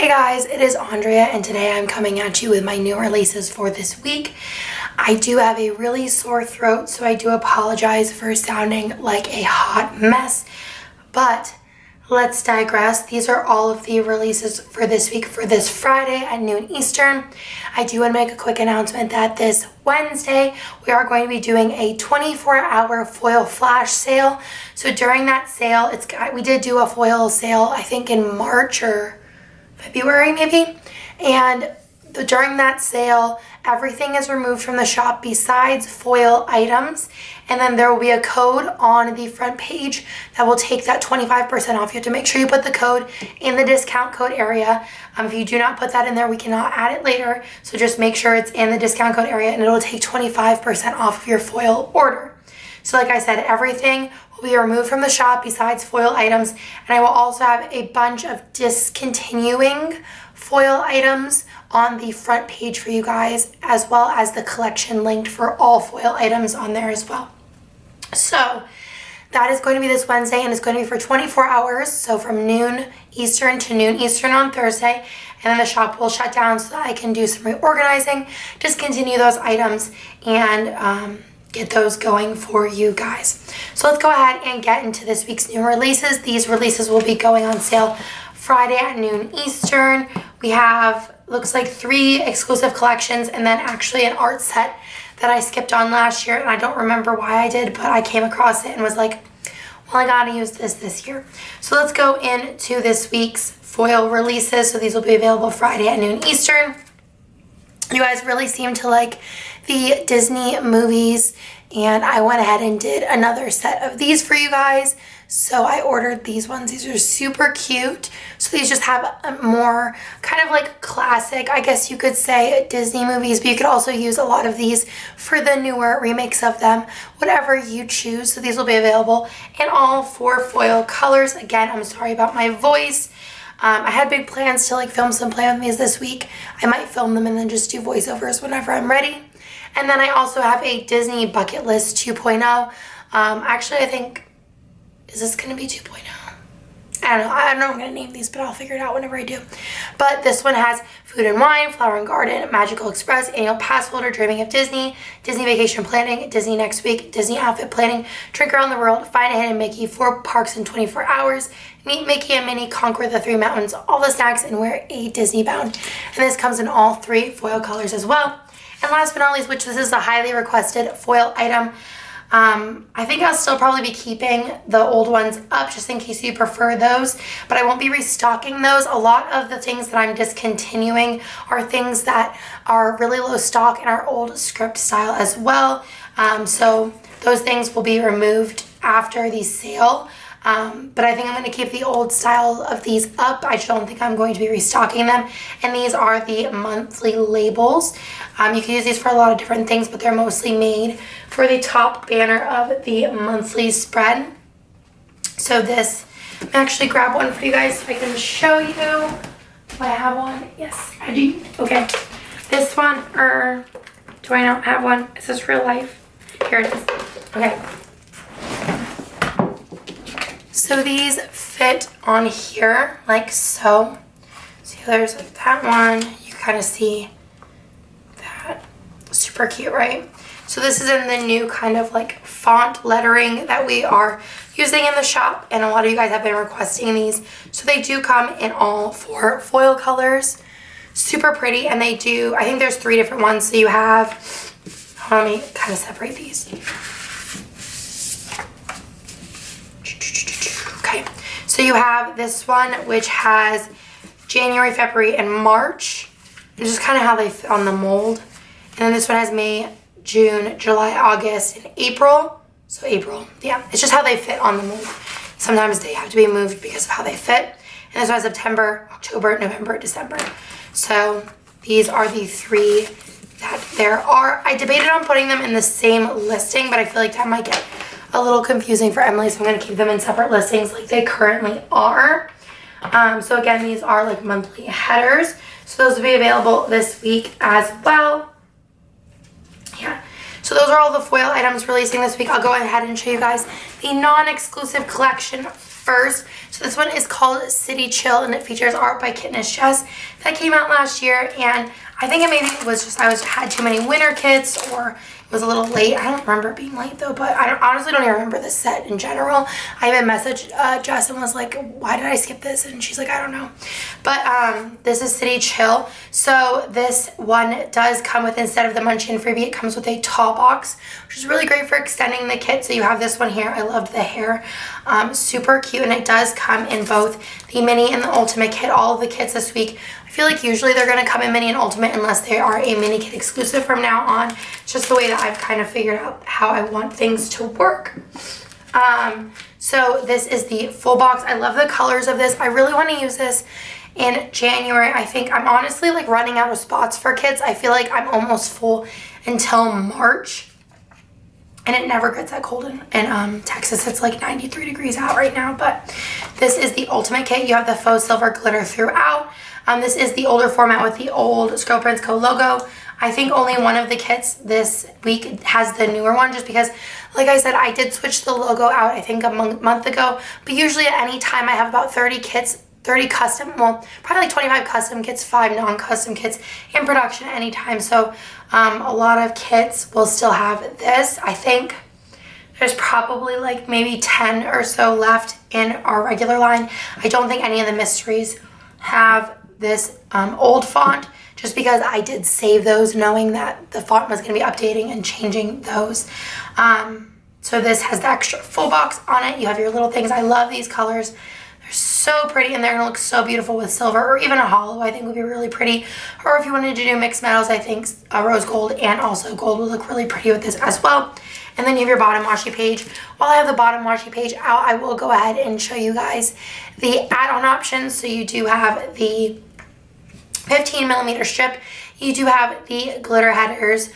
Hey guys, it is Andrea and today I'm coming at you with my new releases for this week. I do have a really sore throat, so I do apologize for sounding like a hot mess, but let's digress. These are all of the releases for this week for this Friday at noon Eastern. I do want to make a quick announcement that this Wednesday we are going to be doing a 24-hour foil flash sale. So during that sale, we did do a foil sale I think in March or February maybe, and during that sale everything is removed from the shop besides foil items, and then there will be a code on the front page that will take that 25% off. You have to make sure you put the code in the discount code area. If you do not put that in there, we cannot add it later, so just make sure it's in the discount code area and it'll take 25% off of your foil order. So like I said, everything will be removed from the shop besides foil items, and I will also have a bunch of discontinuing foil items on the front page for you guys, as well as the collection linked for all foil items on there as well. So that is going to be this Wednesday, and it's going to be for 24 hours, so from noon Eastern to noon Eastern on Thursday, and then the shop will shut down so that I can do some reorganizing, discontinue those items, and get those going for you guys. So let's go ahead and get into this week's new releases. These releases will be going on sale Friday at noon Eastern. We have, looks like 3 exclusive collections and then actually an art set that I skipped on last year, and I don't remember why I did, but I came across it and was like, well, I gotta use this year. So let's go into this week's foil releases. So these will be available Friday at noon Eastern. You guys really seem to like the Disney movies, and I went ahead and did another set of these for you guys. So I ordered these ones. These are super cute. So these just have a more kind of like classic, I guess you could say, Disney movies, but you could also use a lot of these for the newer remakes of them, whatever you choose. So these will be available in all 4 foil colors. Again, I'm sorry about my voice. I had big plans to like film some play with me's this week. I might film them and then just do voiceovers whenever I'm ready. And then I also have a Disney Bucket List 2.0. Actually, I think, is this going to be 2.0? I don't know. I don't know what I'm going to name these, but I'll figure it out whenever I do. But this one has Food and Wine, Flower and Garden, Magical Express, Annual Pass Holder, Dreaming of Disney, Disney Vacation Planning, Disney Next Week, Disney Outfit Planning, Drink Around the World, Find a Hidden Mickey, 4 Parks in 24 Hours, Meet Mickey and Minnie, Conquer the 3 Mountains, All the Snacks, and Wear a Disney Bound. And this comes in all 3 foil colors as well. And last but not least, which this is a highly requested foil item, I think I'll still probably be keeping the old ones up just in case you prefer those, but I won't be restocking those. A lot of the things that I'm discontinuing are things that are really low stock in our old script style as well. So those things will be removed after the sale. But I think I'm going to keep the old style of these up. I just don't think I'm going to be restocking them. And these are the monthly labels. You can use these for a lot of different things, but they're mostly made for the top banner of the monthly spread. So this, I'm actually grab one for you guys so I can show you. Do I have one? Yes, I do. Okay. This one, or do I not have one? Is this real life? Here it is. Okay. So these fit on here like so. See, there's that one. You kind of see that. Super cute, right? So this is in the new kind of like font lettering that we are using in the shop, and a lot of you guys have been requesting these. So they do come in all 4 foil colors. Super pretty, and they do, I think there's 3 different ones. So you have, let me kind of separate these. Okay, so you have this one which has January, February, and March. It's just kind of how they fit on the mold. And then this one has May, June, July, August, and April. So April, yeah. It's just how they fit on the mold. Sometimes they have to be moved because of how they fit. And this one has September, October, November, December. So these are the 3 that there are. I debated on putting them in the same listing, but I feel like that might get a little confusing for Emily, so I'm going to keep them in separate listings like they currently are. So again, these are like monthly headers. So those will be available this week as well. Yeah. So those are all the foil items releasing this week. I'll go ahead and show you guys the non-exclusive collection first. So this one is called City Chill, and it features art by Kitness Jess. That came out last year, and I think it maybe was just I had too many winter kits, or it was a little late. I don't remember it being late though, but I honestly don't even remember the set in general. I even messaged Jess and was like, why did I skip this? And she's like, I don't know. But this is City Chill. So this one does come with, instead of the Munchkin freebie, it comes with a tall box, which is really great for extending the kit. So you have this one here. I loved the hair. Super cute, and it does come in both the mini and the ultimate kit. All of the kits this week, I feel like usually they're going to come in mini and ultimate unless they are a mini kit exclusive from now on. It's just the way that I've kind of figured out how I want things to work. So this is the full box. I love the colors of this. I really want to use this in January. I think I'm honestly like running out of spots for kits. I feel like I'm almost full until March. And it never gets that cold in Texas. It's like 93 degrees out right now. But this is the ultimate kit. You have the faux silver glitter throughout. This is the older format with the old Scribble Prince Co. logo. I think only one of the kits this week has the newer one, just because, like I said, I did switch the logo out I think a month ago. But usually at any time I have about 30 kits, 30 custom, well, probably like 25 custom kits, 5 non-custom kits in production at any time. So a lot of kits will still have this. I think there's probably like maybe 10 or so left in our regular line. I don't think any of the mysteries have this old font, just because I did save those knowing that the font was going to be updating and changing those. So this has the extra full box on it. You have your little things. I love these colors. They're so pretty, and they're going to look so beautiful with silver, or even a hollow I think would be really pretty. Or if you wanted to do mixed metals, I think rose gold and also gold would look really pretty with this as well. And then you have your bottom washi page. While I have the bottom washi page out, I will go ahead and show you guys the add-on options. So you do have the 15mm strip. You do have the glitter headers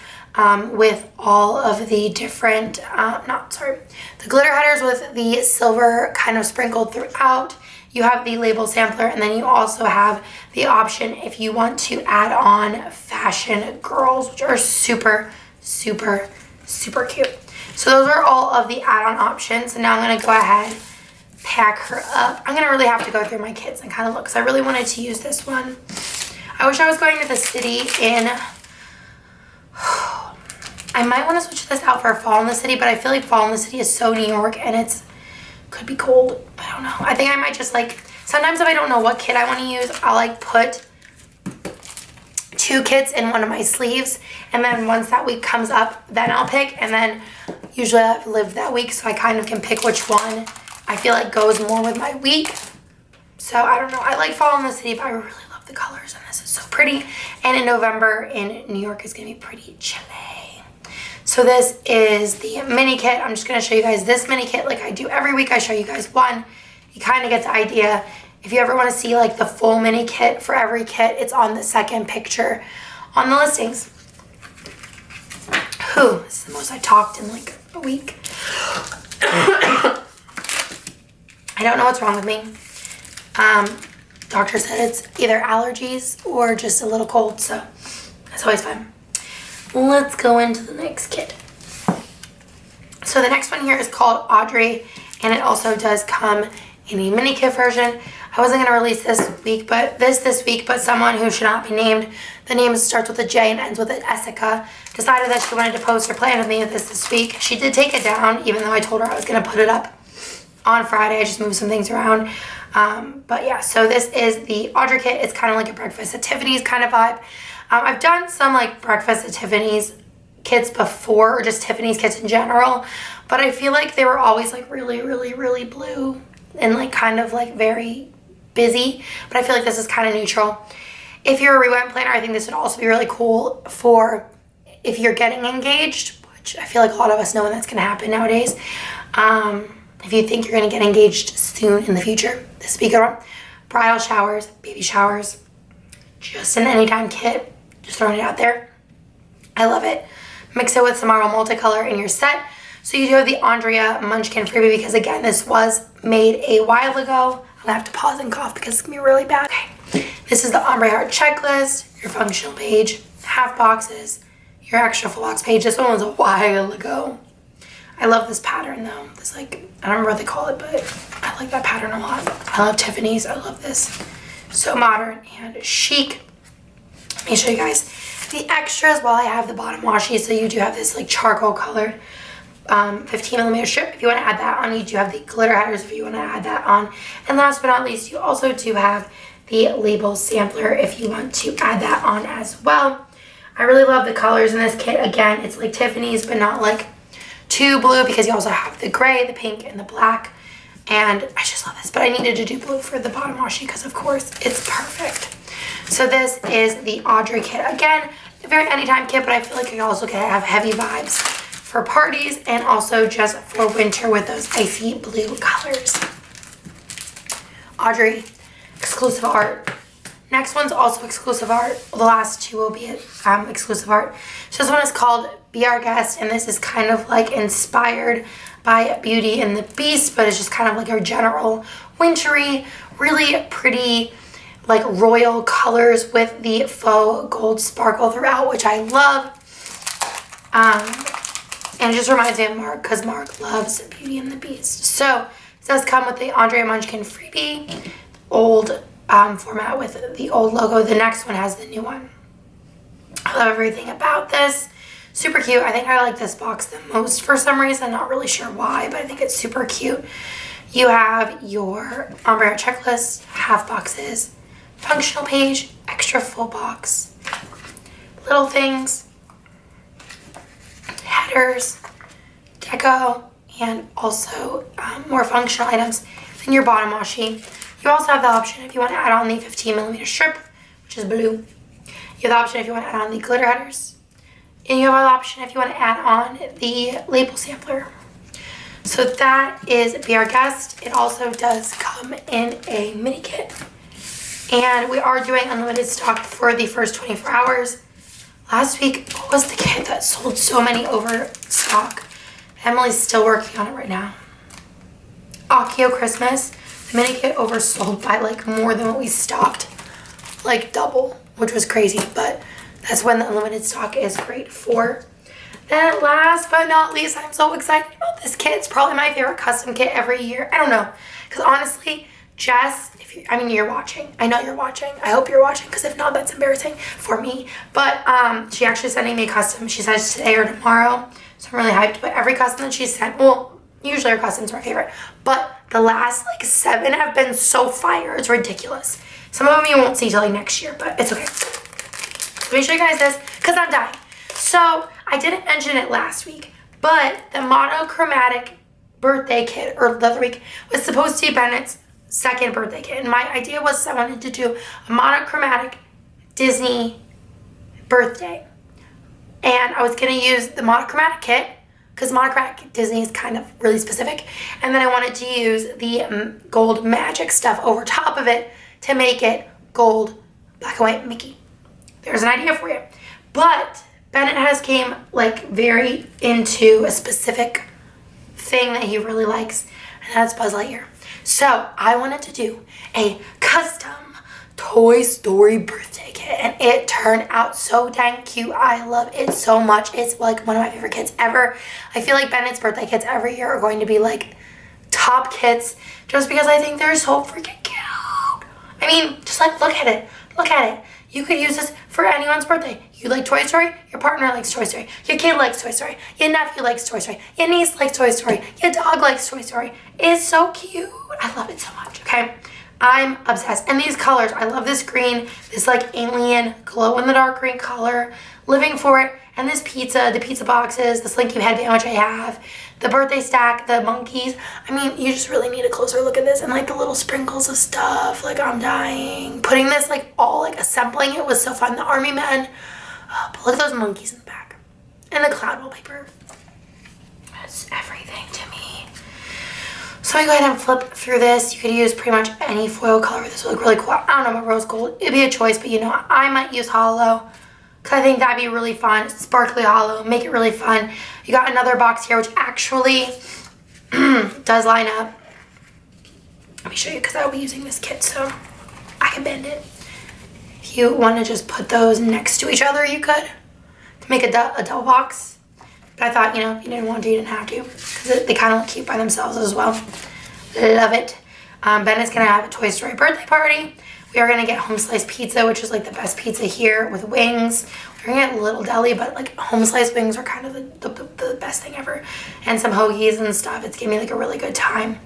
with all of the different, the glitter headers with the silver kind of sprinkled throughout. You have the label sampler, and then you also have the option if you want to add on fashion girls, which are super, super, super cute. So those are all of the add-on options. And now I'm going to go ahead, pack her up. I'm going to really have to go through my kits and kind of look, because I really wanted to use this one. I wish I was going to the city in... I might want to switch this out for fall in the city, but I feel like fall in the city is so New York, and it's could be cold. I don't know. I think I might just like... Sometimes if I don't know what kit I want to use, I'll like put 2 kits in one of my sleeves, and then once that week comes up, then I'll pick, and then usually I've lived that week, so I kind of can pick which one I feel like goes more with my week. So I don't know. I like fall in the city, but I really love the colors, and this is so pretty. And in November in New York is going to be pretty chilly. So this is the mini kit. I'm just going to show you guys this mini kit like I do every week. I show you guys one. You kind of get the idea. If you ever want to see like the full mini kit for every kit, it's on the second picture on the listings. Whew, this is the most I talked in like a week. I don't know what's wrong with me. Doctor said it's either allergies or just a little cold, so that's always fun. Let's go into the next kit. So the next one here is called Audrey, and it also does come in a mini kit version. I wasn't going to release this week, but someone who should not be named, the name starts with a J and ends with an Essica, decided that she wanted to post her plan with me with this week. She did take it down, even though I told her I was going to put it up on Friday. I just moved some things around. But yeah, so this is the Audrey kit. It's kind of like a breakfast at Tiffany's kind of vibe. I've done some like breakfast at Tiffany's kits before, or just Tiffany's kits in general, but I feel like they were always like really, really, really blue and like kind of like very busy, but I feel like this is kind of neutral. If you're a rewind planner, I think this would also be really cool for if you're getting engaged, which I feel like a lot of us know when that's going to happen nowadays. If you think you're going to get engaged soon in the future, this week around, bridal showers, baby showers, just an anytime kit, just throwing it out there. I love it. Mix it with some Marble multicolor in your set. So you do have the Andrea Munchkin freebie, because again, this was made a while ago. I'm gonna have to pause and cough because it's gonna be really bad. Okay. This is the ombre heart checklist, your functional page, half boxes, your extra full box page. This one was a while ago. I love this pattern though. This like, I don't remember what they call it, but I like that pattern a lot. I love Tiffany's. I love this. So modern and chic. Let me show you guys the extras while I have the bottom washi. So you do have this like charcoal colored 15 millimeter strip if you want to add that on. You do have the glitter headers if you want to add that on. And last but not least, you also do have the label sampler if you want to add that on as well. I really love the colors in this kit. Again, it's like Tiffany's, but not like too blue, because you also have the gray, the pink, and the black. And I just love this, but I needed to do blue for the bottom washi because of course it's perfect. So this is the Audrey kit. Again, a very anytime kit, but I feel like you also can have heavy vibes for parties and also just for winter with those icy blue colors. Audrey, exclusive art. Next one's also exclusive art. The last two will be exclusive art. So this one is called Be Our Guest, and this is kind of like inspired by Beauty and the Beast, but it's just kind of like a general wintry, really pretty, like royal colors with the faux gold sparkle throughout, which I love. And it just reminds me of Mark, because Mark loves Beauty and the Beast. So it does come with the Andrea Munchkin freebie, old format with the old logo. The next one has the new one. I love everything about this. Super cute. I think I like this box the most for some reason. Not really sure why, but I think it's super cute. You have your ombre checklist, half boxes, functional page, extra full box, little things, headers, deco, and also more functional items in your bottom washi. You also have the option if you want to add on the 15 millimeter strip, which is blue. You have the option if you want to add on the glitter headers. And you have the option if you want to add on the label sampler. So that is Be Our Guest. It also does come in a mini kit. And we are doing unlimited stock for the first 24 hours. Last week, what was the kit that sold so many overstock? Emily's still working on it right now. Akio Christmas. The mini kit oversold by like more than what we stocked. Like double, which was crazy, but that's when the unlimited stock is great for. And last but not least, I'm so excited about this kit. It's probably my favorite custom kit every year. I don't know, because honestly, Jess, you're watching. I know you're watching. I hope you're watching, because if not, that's embarrassing for me. But she actually sending me a custom. She says today or tomorrow, so I'm really hyped. But every custom that she sent, well, usually her custom's my favorite, but the last like 7 have been so fire. It's ridiculous. Some of them you won't see till like next year, but it's okay. Let me show you guys this, because I'm dying. So I didn't mention it last week, but the monochromatic birthday kit, or the other week, was supposed to be Bennett's second birthday kit. And my idea was I wanted to do a monochromatic Disney birthday. And I was going to use the monochromatic kit, because monochromatic Disney is kind of really specific. And then I wanted to use the gold magic stuff over top of it to make it gold black and white Mickey. There's an idea for you. But Bennett has came like very into a specific thing that he really likes, and that's Buzz Lightyear. So I wanted to do a custom Toy Story birthday kit, and it turned out so dang cute. I love it so much. It's like one of my favorite kits ever. I feel like Bennett's birthday kits every year are going to be like top kits, just because I think they're so freaking cute. I mean, just like look at it. Look at it. You could use this for anyone's birthday. You like Toy Story? Your partner likes Toy Story. Your kid likes Toy Story. Your nephew likes Toy Story. Your niece likes Toy Story. Your dog likes Toy Story. It's so cute. I love it so much, okay? I'm obsessed. And these colors, I love this green, this like alien glow-in-the-dark green color. Living for it. And this pizza, the pizza boxes, the slinky headband, which I have, the birthday stack, the monkeys. I mean, you just really need a closer look at this, and like the little sprinkles of stuff. Like, I'm dying. Putting this like all like assembling it was so fun. The army men. Oh, but look at those monkeys in the back. And the cloud wallpaper. That's everything to me. So I go ahead and flip through this. You could use pretty much any foil color. This would look really cool. I don't know about rose gold. It'd be a choice, but you know, I might use hollow, because I think that'd be really fun. Sparkly hollow, make it really fun. You got another box here, which actually does line up. Let me show you, because I'll be using this kit, so I can bend it. If you want to just put those next to each other, you could, to make a double box. But I thought, you know, if you didn't want to, you didn't have to, because they kind of look cute by themselves as well. Love it. Bennett's gonna have a Toy Story birthday party. We are gonna get home sliced pizza, which is like the best pizza here, with wings. We're gonna get Little Deli, but like home sliced wings are kind of the best thing ever. And some hoagies and stuff. It's giving me like a really good time.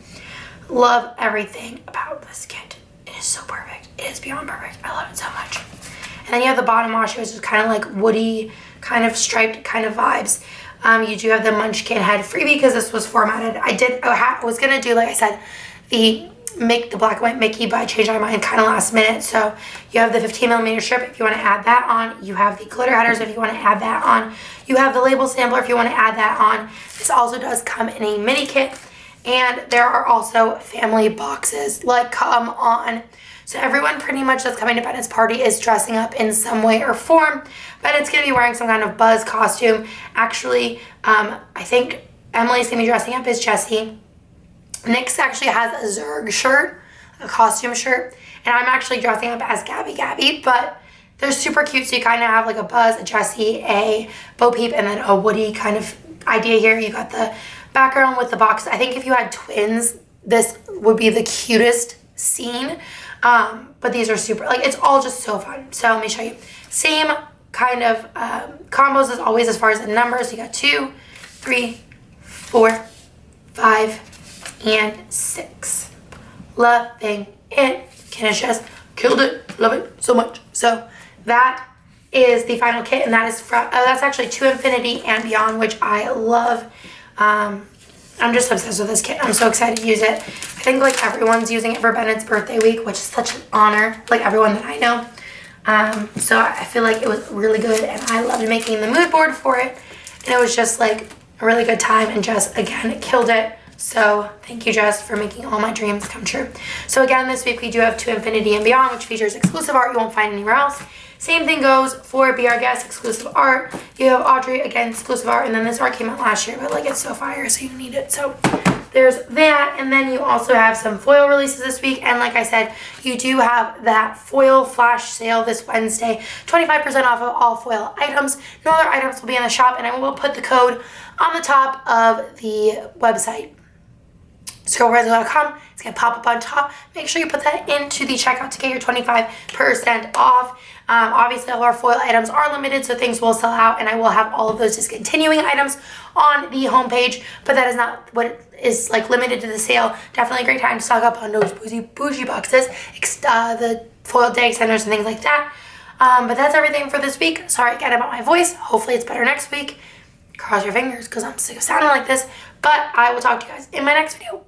Love everything about this kit. It is so perfect. It is beyond perfect. I love it so much. And then you have the bottom washi, which is kind of like woody, kind of striped kind of vibes. You do have the Munchkin head freebie because this was formatted. I was gonna do, like I said, the black and white Mickey, but I changed my mind kind of last minute. So you have the 15mm strip if you want to add that on. You have the glitter headers if you want to add that on. You have the label sampler if you want to add that on. This also does come in a mini kit. And there are also family boxes. Like, come on. So everyone pretty much that's coming to Bennett's party is dressing up in some way or form. Bennett's going to be wearing some kind of Buzz costume. Actually, I think Emily's going to be dressing up as Jessie. Nick's actually has a Zurg shirt, a costume shirt. And I'm actually dressing up as Gabby, but they're super cute. So you kind of have like a Buzz, a Jessie, a Bo Peep, and then a Woody kind of idea here. You got the background with the box. I think if you had twins, this would be the cutest scene. But these are super, like, it's all just so fun. So let me show you. Same kind of combos as always as far as the numbers. You got 2, 3, 4, 5, and 6. Loving it. Kenneth just killed it. Love it so much. So that is the final kit, and that is from, that's actually To Infinity and Beyond, which I love. I'm just obsessed with this kit. I'm so excited to use it. I think like everyone's using it for Bennett's birthday week, which is such an honor, like everyone that I know. So I feel like it was really good, and I loved making the mood board for it. And it was just like a really good time, and Jess, again, killed it. So thank you, Jess, for making all my dreams come true. So again, this week we do have To Infinity and Beyond, which features exclusive art you won't find anywhere else. Same thing goes for Be Our Guest, exclusive art. You have Audrey, again, exclusive art. And then this art came out last year, but like it's so fire, so you need it. So there's that. And then you also have some foil releases this week. And like I said, you do have that foil flash sale this Wednesday. 25% off of all foil items. No other items will be in the shop. And I will put the code on the top of the website. Scribble.com. It's going to pop up on top. Make sure you put that into the checkout to get your 25% off. Obviously, all our foil items are limited, so things will sell out, and I will have all of those discontinuing items on the homepage, but that is not what is like limited to the sale. Definitely a great time to stock up on those bougie boxes, the foil day extenders and things like that. But that's everything for this week. Sorry again about my voice. Hopefully it's better next week. Cross your fingers because I'm sick of sounding like this, but I will talk to you guys in my next video.